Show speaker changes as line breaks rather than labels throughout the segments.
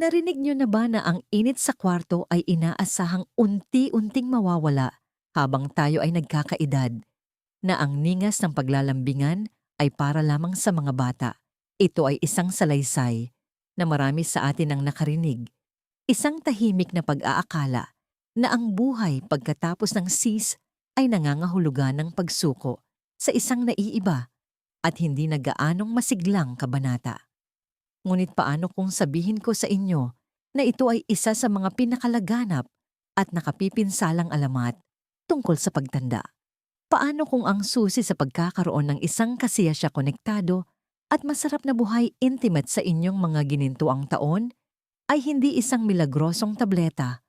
Narinig niyo na ba na ang init sa kwarto ay inaasahang unti-unting mawawala habang tayo ay nagkakaedad, na ang ningas ng paglalambingan ay para lamang sa mga bata? Ito ay isang salaysay na marami sa atin ang nakarinig, isang tahimik na pag-aakala na ang buhay pagkatapos ng sis ay nangangahulugan ng pagsuko sa isang naiiba at hindi na gaanong masiglang kabanata. Ngunit paano kung sabihin ko sa inyo na ito ay isa sa mga pinakalaganap at nakapipinsalang alamat tungkol sa pagtanda? Paano kung ang susi sa pagkakaroon ng isang kasiyasya konektado at masarap na buhay intimate sa inyong mga ginintuang taon ay hindi isang milagrosong tableta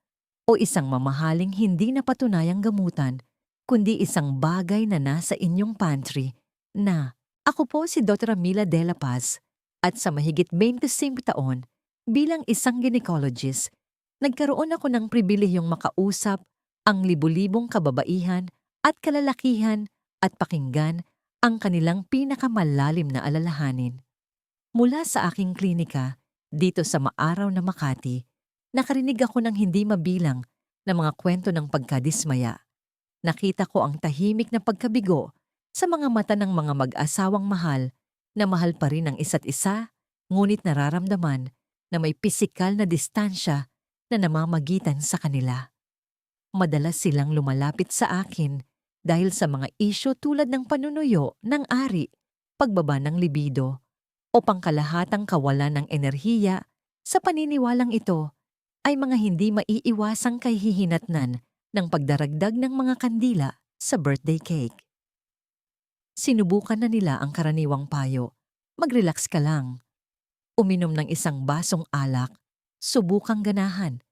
o isang mamahaling hindi napatunayang gamutan, kundi isang bagay na nasa inyong pantry na ako po si Dr. Mila De La Paz at sa mahigit 25 taon bilang isang gynecologist, nagkaroon ako ng pribilehiyong makausap ang libu-libong kababaihan at kalalakihan at pakinggan ang kanilang pinakamalalim na alalahanin. Mula sa aking klinika, dito sa maaraw na Makati, nakarinig ako ng hindi mabilang na mga kwento ng pagkadismaya. Nakita ko ang tahimik na pagkabigo sa mga mata ng mga mag-asawang na mahal pa rin ang isa't isa, ngunit nararamdaman na may pisikal na distansya na namamagitan sa kanila. Madalas silang lumalapit sa akin dahil sa mga isyo tulad ng panunuyo ng ari, pagbaba ng libido, o pangkalahatang kawalan ng enerhiya. Sa paniniwalang ito ay mga hindi maiiwasang kahihinatnan ng pagdaragdag ng mga kandila sa birthday cake. Sinubukan na nila ang karaniwang payo. Mag-relax ka lang. Uminom ng isang basong alak, subukang ganahan,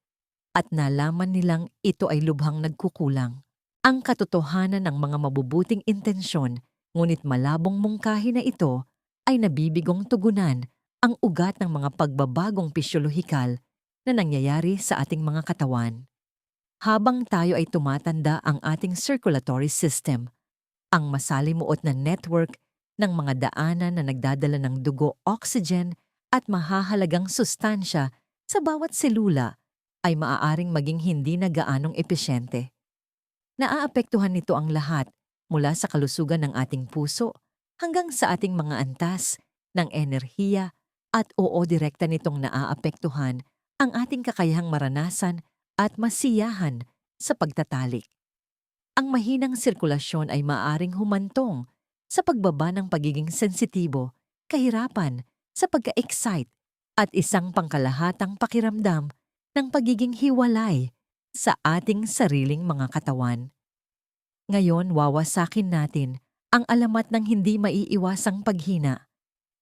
at nalaman nilang ito ay lubhang nagkukulang. Ang katotohanan ng mga mabubuting intensyon, ngunit malabong mungkahi na ito, ay nabibigong tugunan ang ugat ng mga pagbabagong pisyolohikal na nangyayari sa ating mga katawan. Habang tayo ay tumatanda, ang ating circulatory system, ang masalimuot na network ng mga daanan na nagdadala ng dugo, oxygen at mahahalagang sustansya sa bawat selula, ay maaaring maging hindi na gaanong epesyente. Naaapektuhan nito ang lahat mula sa kalusugan ng ating puso hanggang sa ating mga antas ng enerhiya, at direkta nitong naaapektuhan ang ating kakayahang maranasan at masiyahan sa pagtatalik. Ang mahinang sirkulasyon ay maaaring humantong sa pagbaba ng pagiging sensitibo, kahirapan sa pagka-excite, at isang pangkalahatang pakiramdam ng pagiging hiwalay sa ating sariling mga katawan. Ngayon, wawasakin natin ang alamat ng hindi maiiwasang paghina.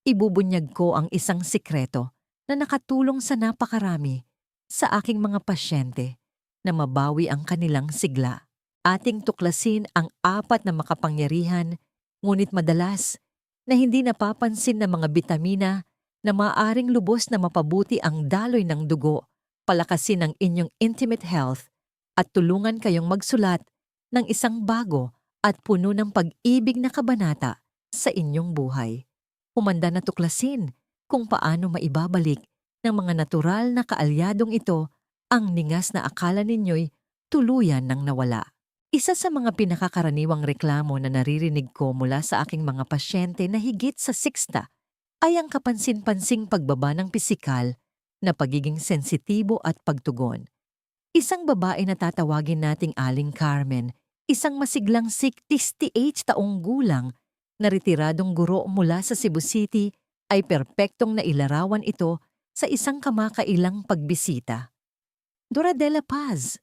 Ibubunyag ko ang isang sikreto na nakatulong sa napakarami sa aking mga pasyente na mabawi ang kanilang sigla. Ating tuklasin ang 4 na makapangyarihan, ngunit madalas na hindi napapansin na mga bitamina na maaaring lubos na mapabuti ang daloy ng dugo, palakasin ang inyong intimate health, at tulungan kayong magsulat ng isang bago at puno ng pag-ibig na kabanata sa inyong buhay. Humanda na tuklasin kung paano maibabalik ng mga natural na kaalyadong ito ang ningas na akala ninyo'y tuluyan ng nawala. Isa sa mga pinakakaraniwang reklamo na naririnig ko mula sa aking mga pasyente na higit sa 60 ay ang kapansin-pansing pagbaba ng pisikal na pagiging sensitibo at pagtugon. Isang babae na tatawagin nating Aling Carmen, isang masiglang 68 taong gulang na retiradong guro mula sa Cebu City, ay perpektong nailarawan ito sa isang kamakailang pagbisita. "Dora De La Paz,"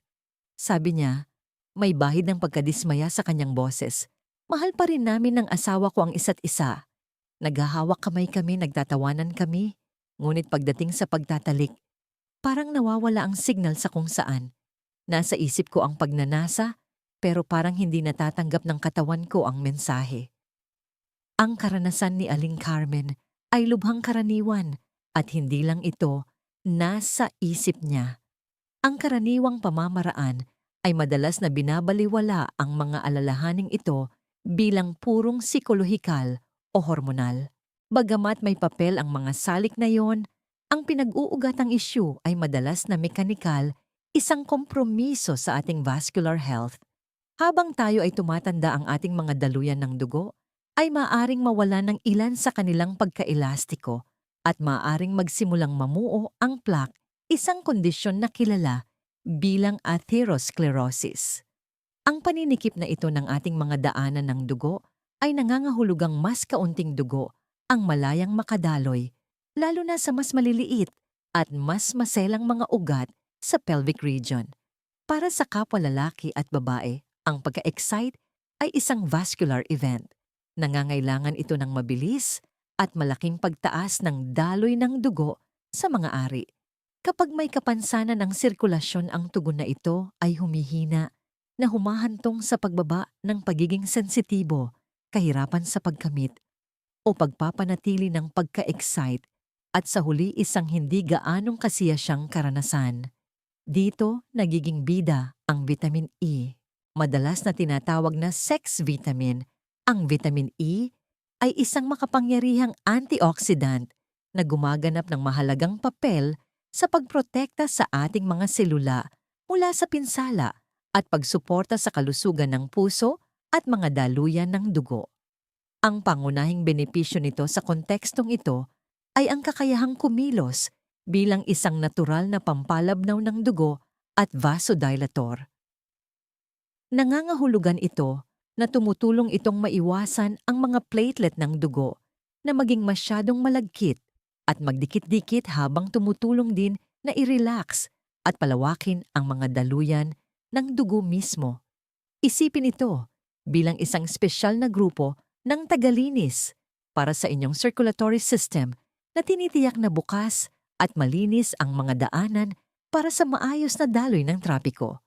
sabi niya, may bahid ng pagkadismaya sa kanyang boses. "Mahal pa rin namin ng asawa ko ang isa't isa. Naghahawak kamay kami, nagtatawanan kami. Ngunit pagdating sa pagtatalik, parang nawawala ang signal sa kung saan. Nasa isip ko ang pagnanasa, pero parang hindi natatanggap ng katawan ko ang mensahe." Ang karanasan ni Aling Carmen ay lubhang karaniwan, at hindi lang ito nasa isip niya. Ang karaniwang pamamaraan ay madalas na binabaliwala ang mga alalahaning ito bilang purong psikolohikal o hormonal. Bagamat may papel ang mga salik na yon, Ang pinag-uugatang issue ay madalas na mekanikal, isang kompromiso sa ating vascular health. Habang tayo ay tumatanda, ang ating mga daluyan ng dugo ay maaring mawala ng ilan sa kanilang pagkaelastiko at maaring magsimulang mamuo ang plaque, isang kondisyon na kilala bilang atherosclerosis. Ang paninikip na ito ng ating mga daanan ng dugo ay nangangahulugang mas kaunting dugo ang malayang makadaloy, lalo na sa mas maliliit at mas maselang mga ugat sa pelvic region. Para sa kapwa lalaki at babae, ang pagka-excite ay isang vascular event. Nangangailangan ito ng mabilis at malaking pagtaas ng daloy ng dugo sa mga ari. Kapag may kapansanan ng sirkulasyon, ang tugon na ito ay humihina, na humahantong sa pagbaba ng pagiging sensitibo, kahirapan sa pagkamit, o pagpapanatili ng pagka-excite, at sa huli isang hindi gaanong kasiyasyang karanasan. Dito nagiging bida ang vitamin E. Madalas na tinatawag na sex vitamin, ang vitamin E ay isang makapangyarihang antioxidant na gumaganap ng mahalagang papel sa pagprotekta sa ating mga selula mula sa pinsala at pagsuporta sa kalusugan ng puso at mga daluyan ng dugo. Ang pangunahing benepisyo nito sa kontekstong ito ay ang kakayahang kumilos bilang isang natural na pampalabnaw ng dugo at vasodilator. Nangangahulugan ito na tumutulong itong maiwasan ang mga platelet ng dugo na maging masyadong malagkit at magdikit-dikit, habang tumutulong din na i-relax at palawakin ang mga daluyan ng dugo mismo. Isipin ito bilang isang espesyal na grupo ng tagalinis para sa inyong circulatory system na tinitiyak na bukas at malinis ang mga daanan para sa maayos na daloy ng trapiko.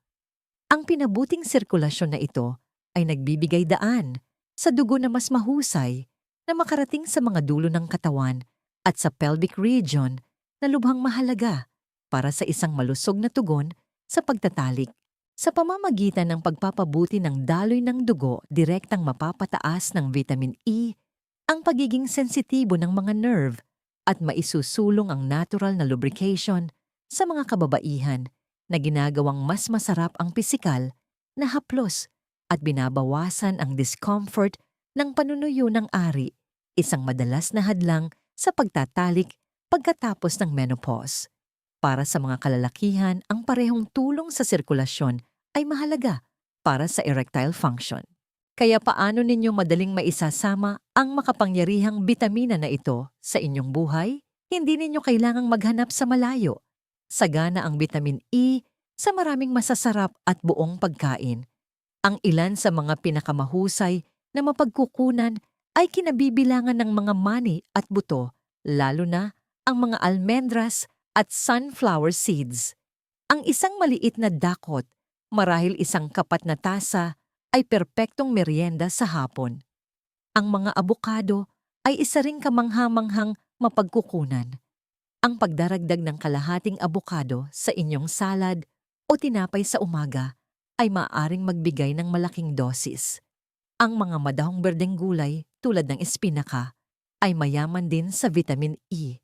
Ang pinabuting sirkulasyon na ito ay nagbibigay daan sa dugo na mas mahusay na makarating sa mga dulo ng katawan at sa pelvic region na lubhang mahalaga para sa isang malusog na tugon sa pagtatalik. Sa pamamagitan ng pagpapabuti ng daloy ng dugo, direktang mapapataas ng vitamin E ang pagiging sensitibo ng mga nerve at maisusulong ang natural na lubrication sa mga kababaihan na ginagawang mas masarap ang pisikal na haplos at binabawasan ang discomfort ng panunuyo ng ari, isang madalas na hadlang sa pagtatalik pagkatapos ng menopause. Para sa mga kalalakihan, ang parehong tulong sa sirkulasyon ay mahalaga para sa erectile function. Kaya paano ninyo madaling maisasama ang makapangyarihang bitamina na ito sa inyong buhay? Hindi ninyo kailangang maghanap sa malayo. Sagana ang vitamin E sa maraming masasarap at buong pagkain. Ang ilan sa mga pinakamahusay na mapagkukunan ay kinabibilangan ng mga mani at buto, lalo na ang mga almendras at sunflower seeds. Ang isang maliit na dakot, marahil isang kapat na tasa, ay perpektong merienda sa hapon. Ang mga abokado ay isa ring kamangha-manghang mapagkukunan. Ang pagdaragdag ng kalahating abokado sa inyong salad o tinapay sa umaga ay maaaring magbigay ng malaking dosis. Ang mga madahong berdeng gulay tulad ng espinaka ay mayaman din sa vitamin E.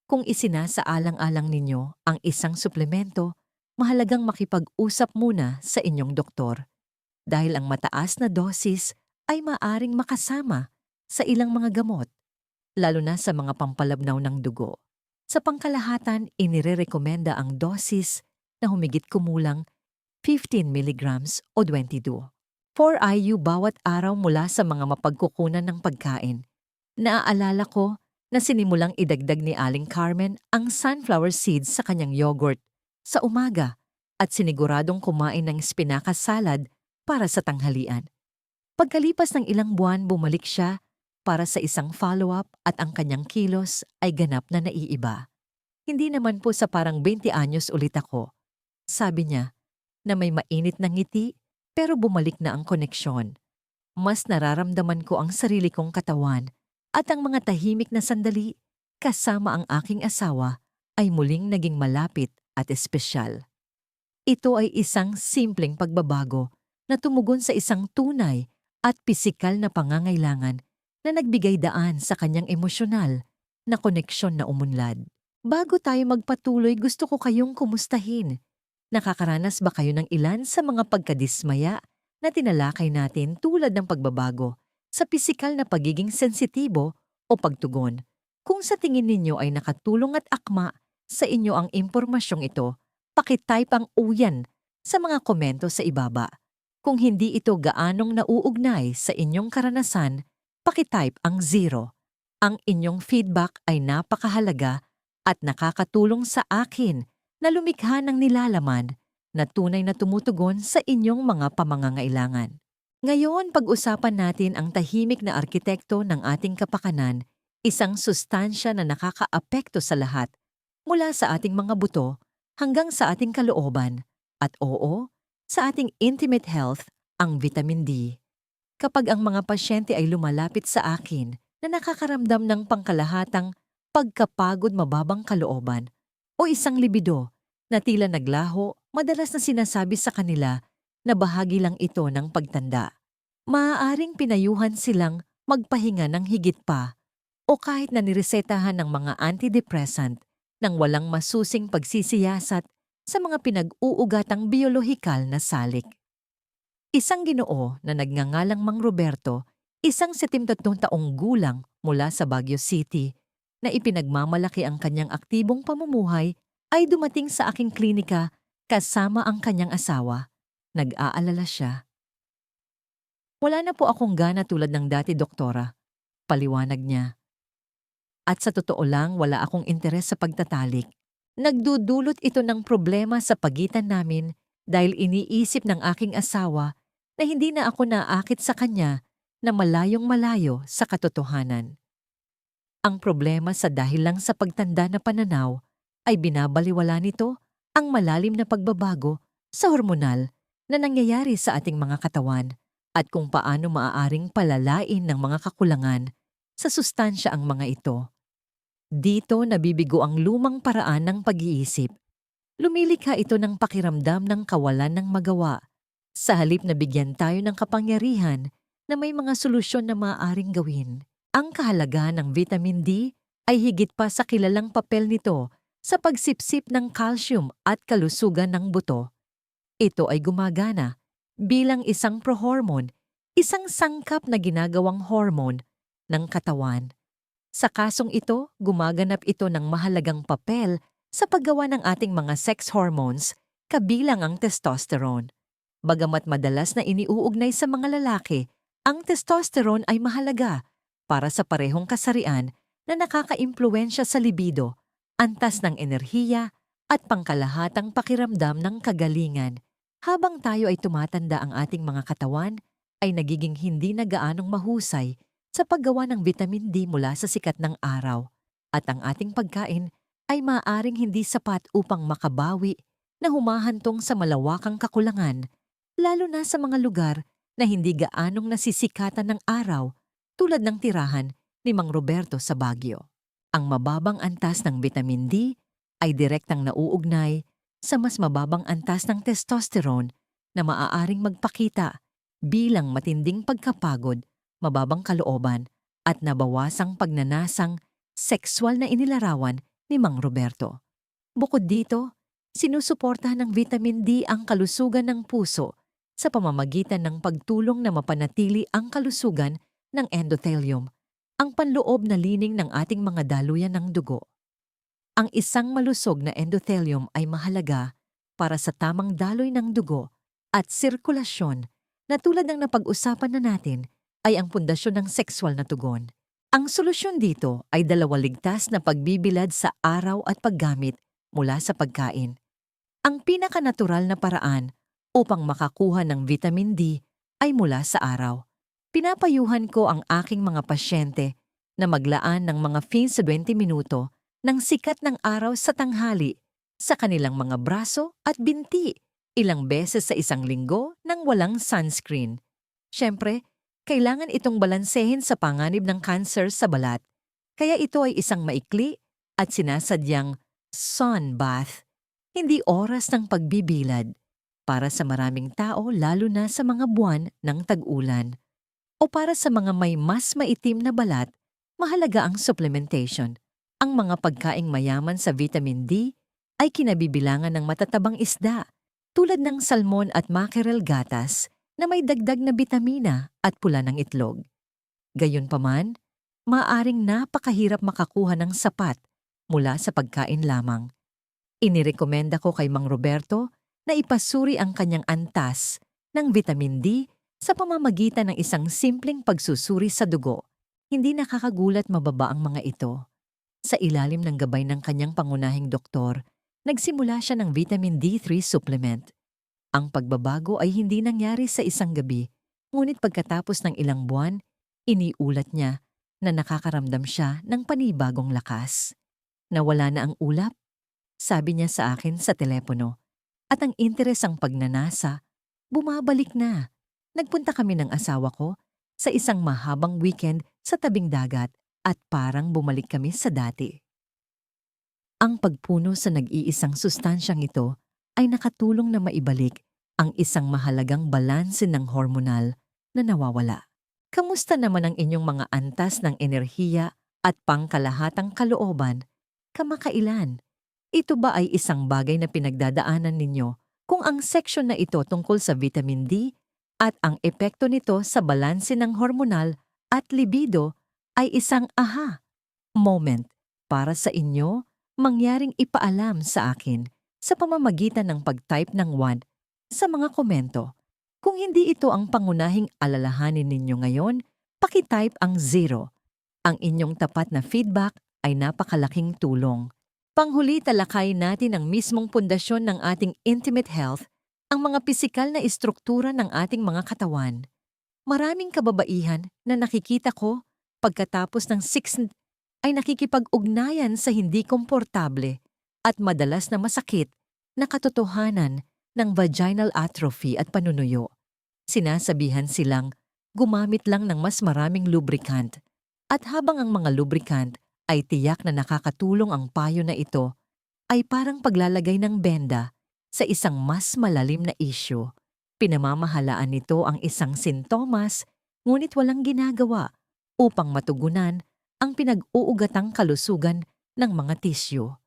Kung isinasaalang-alang ninyo ang isang suplemento, mahalagang makipag-usap muna sa inyong doktor dahil ang mataas na dosis ay maaring makasama sa ilang mga gamot, lalo na sa mga pampalabnaw ng dugo. Sa pangkalahatan, inirerekomenda ang dosis na humigit kumulang 15 mg o 22 4 IU bawat araw mula sa mga mapagkukunan ng pagkain. Naaalala ko na sinimulang idagdag ni Aling Carmen ang sunflower seeds sa kanyang yogurt sa umaga at siniguradong kumain ng spinaka salad para sa tanghalian. Pagkalipas ng ilang buwan, bumalik siya para sa isang follow-up at ang kanyang kilos ay ganap na naiiba. Hindi naman po sa parang 20 anyos ulit ako. Sabi niya na may mainit na ngiti pero bumalik na ang koneksyon. Mas nararamdaman ko ang sarili kong katawan at ang mga tahimik na sandali kasama ang aking asawa ay muling naging malapit at espesyal. Ito ay isang simpleng pagbabago na tumugon sa isang tunay at pisikal na pangangailangan na nagbigay daan sa kanyang emosyonal na koneksyon na umunlad. Bago tayo magpatuloy, gusto ko kayong kumustahin. Nakakaranas ba kayo ng ilan sa mga pagkadismaya na tinalakay natin tulad ng pagbabago sa pisikal na pagiging sensitibo o pagtugon? Kung sa tingin ninyo ay nakatulong at akma sa inyo ang impormasyong ito, pakitype ang uyan sa mga komento sa ibaba. Kung hindi ito gaanong nauugnay sa inyong karanasan, pakitype ang 0. Ang inyong feedback ay napakahalaga at nakakatulong sa akin na lumikha ng nilalaman na tunay na tumutugon sa inyong mga pamangangailangan. Ngayon, pag-usapan natin ang tahimik na arkitekto ng ating kapakanan, isang sustansya na nakakaapekto sa lahat, mula sa ating mga buto hanggang sa ating kalooban, at oo, sa ating intimate health, ang vitamin D. Kapag ang mga pasyente ay lumalapit sa akin na nakakaramdam ng pangkalahatang pagkapagod, mababang kalooban o isang libido na tila naglaho, madalas na sinasabi sa kanila na bahagi lang ito ng pagtanda. Maaaring pinayuhan silang magpahinga ng higit pa o kahit na niresetahan ng mga antidepressant nang walang masusing pagsisiyasat sa mga pinag-uugatang biolohikal na salik. Isang Ginoo na nagngangalang Mang Roberto, isang 73 taong gulang mula sa Baguio City, na ipinagmamalaki ang kanyang aktibong pamumuhay, ay dumating sa aking klinika kasama ang kanyang asawa. Nag-aalala siya. Wala na po akong gana tulad ng dati, doktora, paliwanag niya. At sa totoo lang, wala akong interes sa pagtatalik. Nagdudulot ito ng problema sa pagitan namin dahil iniisip ng aking asawa na hindi na ako naakit sa kanya na malayong malayo sa katotohanan. Ang problema sa dahil lang sa pagtanda na pananaw ay binabaliwala nito ang malalim na pagbabago sa hormonal na nangyayari sa ating mga katawan at kung paano maaaring palalain ng mga kakulangan sa sustansya ang mga ito. Dito nabibigo ang lumang paraan ng pag-iisip. Lumilikha ito ng pakiramdam ng kawalan ng magawa. Sa halip na bigyan tayo ng kapangyarihan na may mga solusyon na maaaring gawin. Ang kahalagahan ng vitamin D ay higit pa sa kilalang papel nito sa pagsipsip ng calcium at kalusugan ng buto. Ito ay gumagana bilang isang prohormone, isang sangkap na ginagawang hormone ng katawan. Sa kasong ito, gumaganap ito ng mahalagang papel sa paggawa ng ating mga sex hormones, kabilang ang testosterone. Bagamat madalas na iniuugnay sa mga lalaki, ang testosterone ay mahalaga para sa parehong kasarian na nakakaimpluwensya sa libido, antas ng enerhiya at pangkalahatang pakiramdam ng kagalingan. Habang tayo ay tumatanda, ang ating mga katawan ay nagiging hindi na gaanong mahusay sa paggawa ng vitamin D mula sa sikat ng araw, at ang ating pagkain ay maaaring hindi sapat upang makabawi na humahantong sa malawakang kakulangan, lalo na sa mga lugar na hindi gaanong nasisikatan ng araw tulad ng tirahan ni Mang Roberto sa Baguio. Ang mababang antas ng vitamin D ay direktang nauugnay sa mas mababang antas ng testosterone na maaaring magpakita bilang matinding pagkapagod, mababang kalooban at nabawasang pagnanasang sexual na inilarawan ni Mang Roberto. Bukod dito, sinusuportahan ng vitamin D ang kalusugan ng puso sa pamamagitan ng pagtulong na mapanatili ang kalusugan ng endothelium, ang panloob na lining ng ating mga daluyan ng dugo. Ang isang malusog na endothelium ay mahalaga para sa tamang daloy ng dugo at sirkulasyon na tulad ng napag-usapan na natin ay ang pundasyon ng sexual na tugon. Ang solusyon dito ay dalawaligtas na pagbibilad sa araw at paggamit mula sa pagkain. Ang pinakanatural na paraan upang makakuha ng vitamin D ay mula sa araw. Pinapayuhan ko ang aking mga pasyente na maglaan ng mga 15 sa 20 minuto ng sikat ng araw sa tanghali sa kanilang mga braso at binti, ilang beses sa isang linggo nang walang sunscreen. Siyempre, kailangan itong balansehin sa panganib ng cancer sa balat, kaya ito ay isang maikli at sinasadyang sun bath, hindi oras ng pagbibilad, para sa maraming tao lalo na sa mga buwan ng tag-ulan. O para sa mga may mas maitim na balat, mahalaga ang supplementation. Ang mga pagkaing mayaman sa vitamin D ay kinabibilangan ng matatabang isda tulad ng salmon at mackerel gatas na may dagdag na bitamina at pula ng itlog. Gayunpaman, maaaring napakahirap makakuha ng sapat mula sa pagkain lamang. Inirekomenda ko kay Mang Roberto na ipasuri ang kanyang antas ng vitamin D sa pamamagitan ng isang simpleng pagsusuri sa dugo. Hindi nakakagulat mababa ang mga ito. Sa ilalim ng gabay ng kanyang pangunahing doktor, nagsimula siya ng vitamin D3 supplement. Ang pagbabago ay hindi nangyari sa isang gabi, ngunit pagkatapos ng ilang buwan, iniulat niya na nakakaramdam siya ng panibagong lakas. Nawala na ang ulap, sabi niya sa akin sa telepono. At ang interes ang pagnanasa, bumabalik na. Nagpunta kami ng asawa ko sa isang mahabang weekend sa tabing dagat at parang bumalik kami sa dati. Ang pagpuno sa nag-iisang sustansyang ito ay nakatulong na maibalik ang isang mahalagang balanse ng hormonal na nawawala. Kamusta naman ang inyong mga antas ng enerhiya at pangkalahatang kalooban kamakailan? Ito ba ay isang bagay na pinagdadaanan ninyo kung ang seksyon na ito tungkol sa vitamin D at ang epekto nito sa balanse ng hormonal at libido ay isang aha moment para sa inyo? Mangyaring ipaalam sa akin sa pamamagitan ng pag-type ng 1 sa mga komento. Kung hindi ito ang pangunahing alalahanin ninyo ngayon, paki-type ang 0. Ang inyong tapat na feedback ay napakalaking tulong. Panghuli, talakayin natin ang mismong pundasyon ng ating intimate health, ang mga pisikal na istruktura ng ating mga katawan. Maraming kababaihan na nakikita ko pagkatapos ng 6 ay nakikipag-ugnayan sa hindi komportable at madalas na masakit na katotohanan ng vaginal atrophy at panunuyo. Sinasabihan silang gumamit lang ng mas maraming lubricant at habang ang mga lubricant ay tiyak na nakakatulong, ang payo na ito ay parang paglalagay ng benda sa isang mas malalim na issue. Pinamamahalaan nito ang isang sintomas ngunit walang ginagawa upang matugunan ang pinag-uugatang kalusugan ng mga tisyo.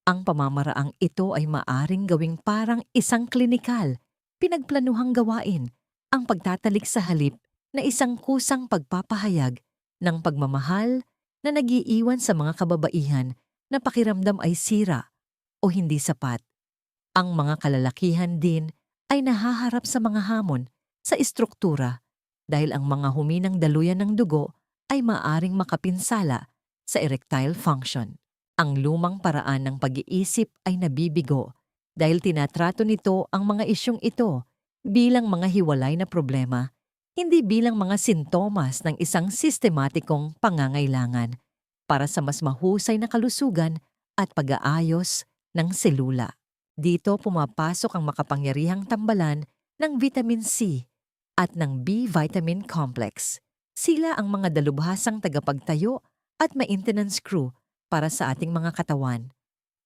Ang pamamaraang ito ay maaring gawing parang isang klinikal, pinagplanuhang gawain, ang pagtatalik sa halip na isang kusang pagpapahayag ng pagmamahal na nagiiwan sa mga kababaihan na pakiramdam ay sira o hindi sapat. Ang mga kalalakihan din ay nahaharap sa mga hamon sa istruktura dahil ang mga huminang daluyan ng dugo ay maaring makapinsala sa erectile function. Ang lumang paraan ng pag-iisip ay nabibigo dahil tinatrato nito ang mga isyong ito bilang mga hiwalay na problema, hindi bilang mga sintomas ng isang sistematikong pangangailangan para sa mas mahusay na kalusugan at pag-aayos ng selula. Dito pumapasok ang makapangyarihang tambalan ng vitamin C at ng B vitamin complex. Sila ang mga dalubhasang tagapagtayo at maintenance crew para sa ating mga katawan.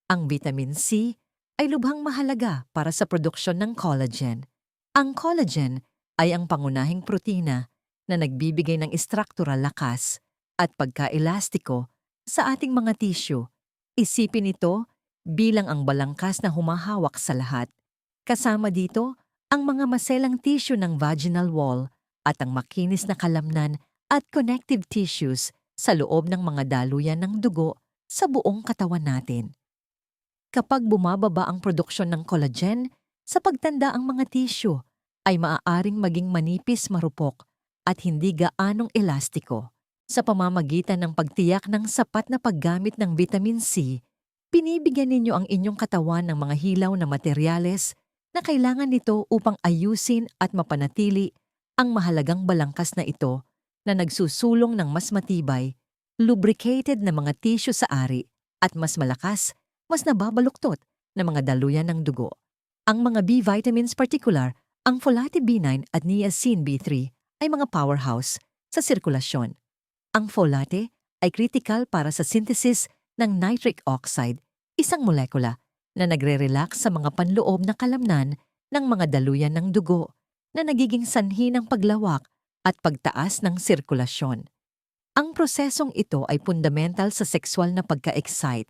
Ang vitamin C ay lubhang mahalaga para sa produksyon ng collagen. Ang collagen ay ang pangunahing protina na nagbibigay ng istruktural lakas at pagkaelastiko sa ating mga tissue. Isipin ito bilang ang balangkas na humahawak sa lahat. Kasama dito ang mga maselang tissue ng vaginal wall at ang makinis na kalamnan at connective tissues sa loob ng mga daluyan ng dugo sa buong katawan natin. Kapag bumababa ang produksyon ng collagen, sa pagtanda ang mga tissue ay maaaring maging manipis, marupok at hindi gaanong elastiko. Sa pamamagitan ng pagtiyak ng sapat na paggamit ng vitamin C, binibigyan ninyo ang inyong katawan ng mga hilaw na materyales na kailangan nito upang ayusin at mapanatili ang mahalagang balangkas na ito na nagsusulong ng mas matibay, lubricated na mga tissue sa ari at mas malakas, mas nababaluktot na mga daluyan ng dugo. Ang mga B vitamins particular, ang folate B9 at niacin B3 ay mga powerhouse sa sirkulasyon. Ang folate ay critical para sa synthesis ng nitric oxide, isang molekula na nagre-relax sa mga panloob na kalamnan ng mga daluyan ng dugo na nagiging sanhi ng paglawak at pagtaas ng sirkulasyon. Ang prosesong ito ay fundamental sa sexual na pagka-excite.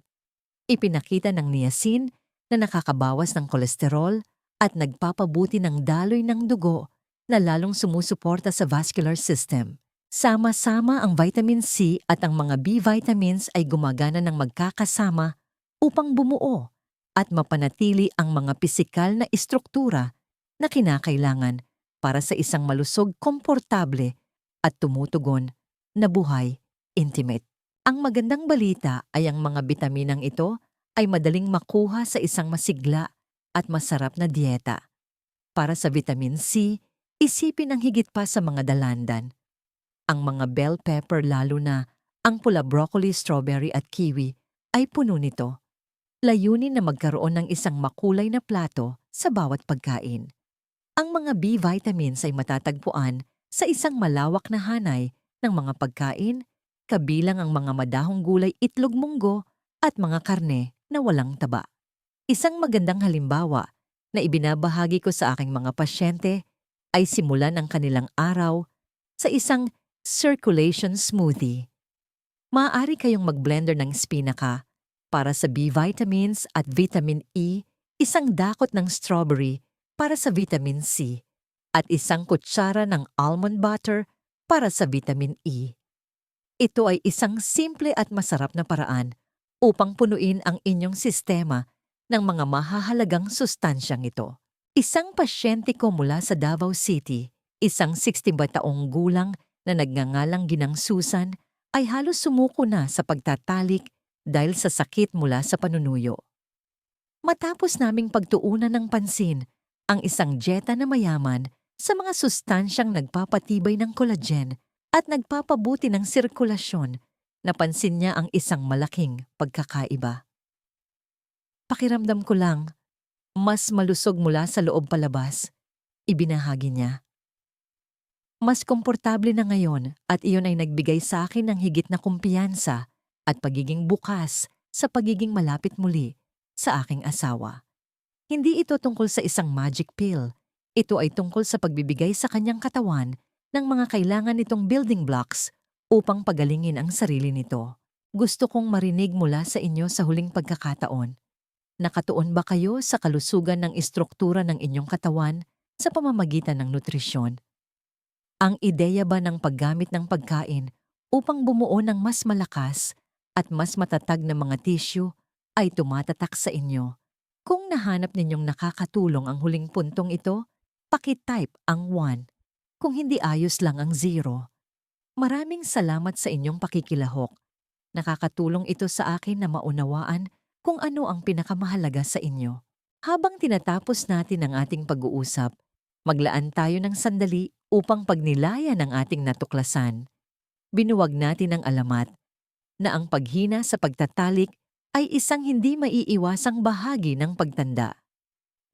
Ipinakita ng niacin na nakakabawas ng kolesterol at nagpapabuti ng daloy ng dugo na lalong sumusuporta sa vascular system. Sama-sama ang vitamin C at ang mga B vitamins ay gumagana ng magkakasama upang bumuo at mapanatili ang mga pisikal na istruktura na kinakailangan para sa isang malusog, komportable at tumutugon na buhay intimate. Ang magandang balita ay ang mga bitaminang ito ay madaling makuha sa isang masigla at masarap na dieta. Para sa vitamin C, isipin ang higit pa sa mga dalandan. Ang mga bell pepper lalo na ang pula broccoli, strawberry at kiwi ay puno nito. Layunin na magkaroon ng isang makulay na plato sa bawat pagkain. Ang mga B vitamins ay matatagpuan sa isang malawak na hanay ng mga pagkain, kabilang ang mga madahong gulay, itlog, munggo at mga karne na walang taba. Isang magandang halimbawa na ibinabahagi ko sa aking mga pasyente ay simulan ang kanilang araw sa isang circulation smoothie. Maaari kayong mag-blender ng spinaka para sa B vitamins at vitamin E, isang dakot ng strawberry para sa vitamin C, at isang kutsara ng almond butter para sa vitamin E. Ito ay isang simple at masarap na paraan upang punuin ang inyong sistema ng mga mahahalagang sustansyang ito. Isang pasyente ko mula sa Davao City, isang 62 taong gulang na nagngangalang Ginang Susan, ay halos sumuko na sa pagtatalik dahil sa sakit mula sa panunuyo. Matapos naming pagtuunan ng pansin ang isang dieta na mayaman sa mga sustansyang nagpapatibay ng collagen at nagpapabuti ng sirkulasyon, napansin niya ang isang malaking pagkakaiba. Pakiramdam ko lang, mas malusog mula sa loob palabas, ibinahagi niya. Mas komportable na ngayon at iyon ay nagbigay sa akin ng higit na kumpiyansa at pagiging bukas sa pagiging malapit muli sa aking asawa. Hindi ito tungkol sa isang magic pill. Ito ay tungkol sa pagbibigay sa kanyang katawan ng mga kailangan nitong building blocks upang pagalingin ang sarili nito. Gusto kong marinig mula sa inyo sa huling pagkakataon. Nakatuon ba kayo sa kalusugan ng istruktura ng inyong katawan sa pamamagitan ng nutrisyon? Ang ideya ba ng paggamit ng pagkain upang bumuo ng mas malakas at mas matatag na mga tissue ay tumatatak sa inyo? Kung nahanap ninyong nakakatulong ang huling puntong ito, paki-type ang 1. Kung hindi, ayos lang ang 0. Maraming salamat sa inyong pakikilahok. Nakakatulong ito sa akin na maunawaan kung ano ang pinakamahalaga sa inyo. Habang tinatapos natin ang ating pag-uusap, maglaan tayo ng sandali upang pagnilayan ang ating natuklasan. Binuwag natin ang alamat na ang paghina sa pagtatalik ay isang hindi maiiwasang bahagi ng pagtanda.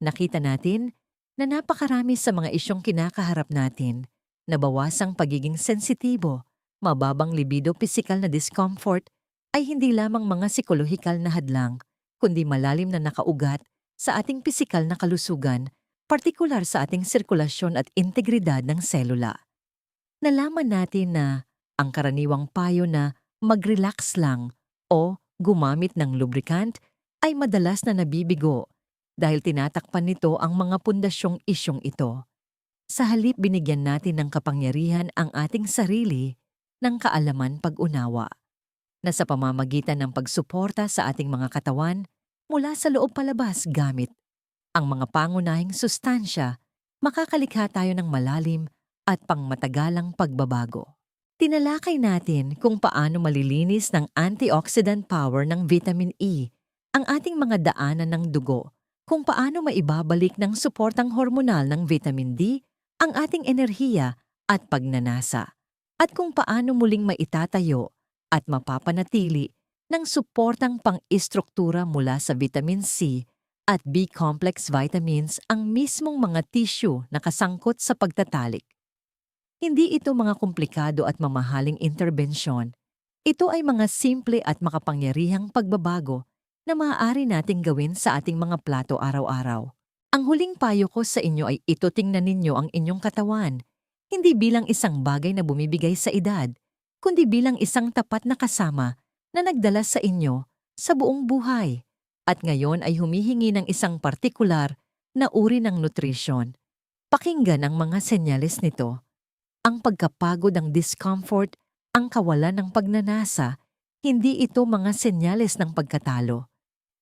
Nakita natin na napakarami sa mga isyong kinakaharap natin, nabawasang pagiging sensitibo, mababang libido, pisikal na discomfort, ay hindi lamang mga psikolohikal na hadlang, kundi malalim na nakaugat sa ating pisikal na kalusugan, partikular sa ating sirkulasyon at integridad ng selula. Nalaman natin na ang karaniwang payo na mag-relax lang o gumamit ng lubricant ay madalas na nabibigo dahil tinatakpan nito ang mga pundasyong isyong ito. Sa halip, binigyan natin ng kapangyarihan ang ating sarili ng kaalaman, pag-unawa, na sa pamamagitan ng pagsuporta sa ating mga katawan mula sa loob palabas gamit ang mga pangunahing sustansya, makakalikha tayo ng malalim at pangmatagalang pagbabago. Tinalakay natin kung paano malilinis ng antioxidant power ng vitamin E ang ating mga daanan ng dugo, kung paano maibabalik ng suportang hormonal ng vitamin D ang ating enerhiya at pagnanasa, at kung paano muling maitatayo at mapapanatili ng suportang pang-istruktura mula sa vitamin C at B-complex vitamins ang mismong mga tissue na kasangkot sa pagtatalik. Hindi ito mga komplikado at mamahaling interbensyon. Ito ay mga simple at makapangyarihang pagbabago na maaari nating gawin sa ating mga plato araw-araw. Ang huling payo ko sa inyo ay ito: tingnan ninyo ang inyong katawan, hindi bilang isang bagay na bumibigay sa edad, kundi bilang isang tapat na kasama na nagdala sa inyo sa buong buhay at ngayon ay humihingi ng isang partikular na uri ng nutrisyon. Pakinggan ang mga senyales nito. Ang pagkapagod, ang discomfort, ang kawalan ng pagnanasa, hindi ito mga senyales ng pagkatalo.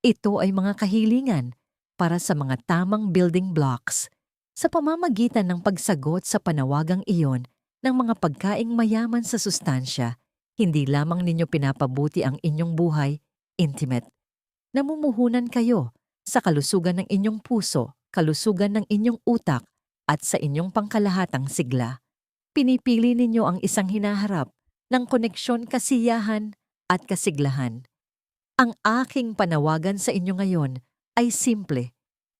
Ito ay mga kahilingan para sa mga tamang building blocks sa pamamagitan ng pagsagot sa panawagang iyon ng mga pagkaing mayaman sa sustansya. Hindi lamang ninyo pinapabuti ang inyong buhay, intimate. Namumuhunan kayo sa kalusugan ng inyong puso, kalusugan ng inyong utak, at sa inyong pangkalahatang sigla. Pinipili ninyo ang isang hinaharap ng koneksyon, kasiyahan, at kasiglahan. Ang aking panawagan sa inyo ngayon ay simple.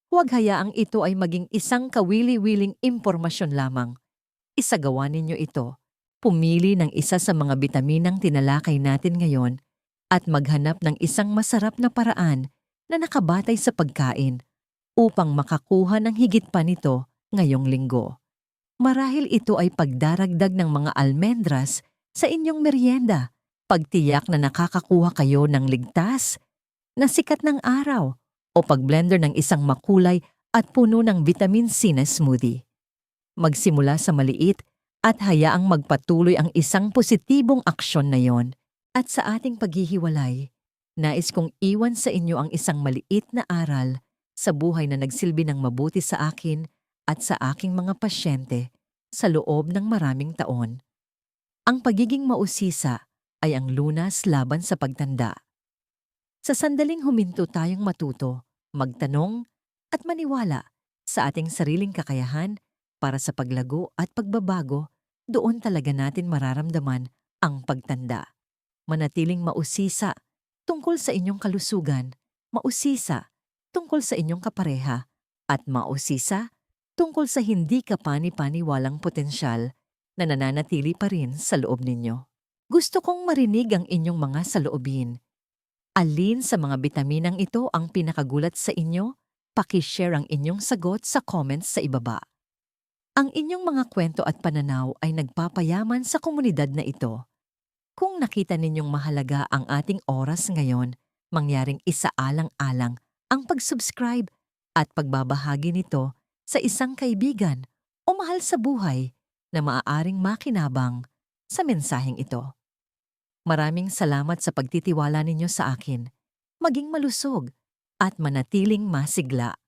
Huwag hayaang ito ay maging isang kawili-wiling impormasyon lamang. Isagawa ninyo ito. Pumili ng isa sa mga bitaminang tinalakay natin ngayon at maghanap ng isang masarap na paraan na nakabatay sa pagkain upang makakuha ng higit pa nito ngayong linggo. Marahil ito ay pagdaragdag ng mga almendras sa inyong merienda, pagtiyak na nakakakuha kayo ng ligtas na sikat ng araw o pagblender ng isang makulay at puno ng vitamin C na smoothie. Magsimula sa maliit at hayaang magpatuloy ang isang positibong aksyon na yon. At sa ating paghihiwalay, nais kong iwan sa inyo ang isang maliit na aral sa buhay na nagsilbi ng mabuti sa akin at sa aking mga pasyente sa loob ng maraming taon. Ang pagiging mausisa ay ang lunas laban sa pagtanda. Sa sandaling huminto tayong matuto, magtanong at maniwala sa ating sariling kakayahan para sa paglago at pagbabago, doon talaga natin mararamdaman ang pagtanda. Manatiling mausisa tungkol sa inyong kalusugan, mausisa tungkol sa inyong kapareha, at mausisa tungkol sa hindi kapani-paniwalang potensyal na nananatili pa rin sa loob ninyo. Gusto kong marinig ang inyong mga saloobin. Alin sa mga bitaminang ito ang pinakagulat sa inyo? Paki-share ang inyong sagot sa comments sa ibaba. Ang inyong mga kwento at pananaw ay nagpapayaman sa komunidad na ito. Kung nakita ninyong mahalaga ang ating oras ngayon, mangyaring isaalang-alang ang pag-subscribe at pagbabahagi nito sa isang kaibigan o mahal sa buhay na maaaring makinabang sa mensaheng ito. Maraming salamat sa pagtitiwala ninyo sa akin. Maging malusog at manatiling masigla.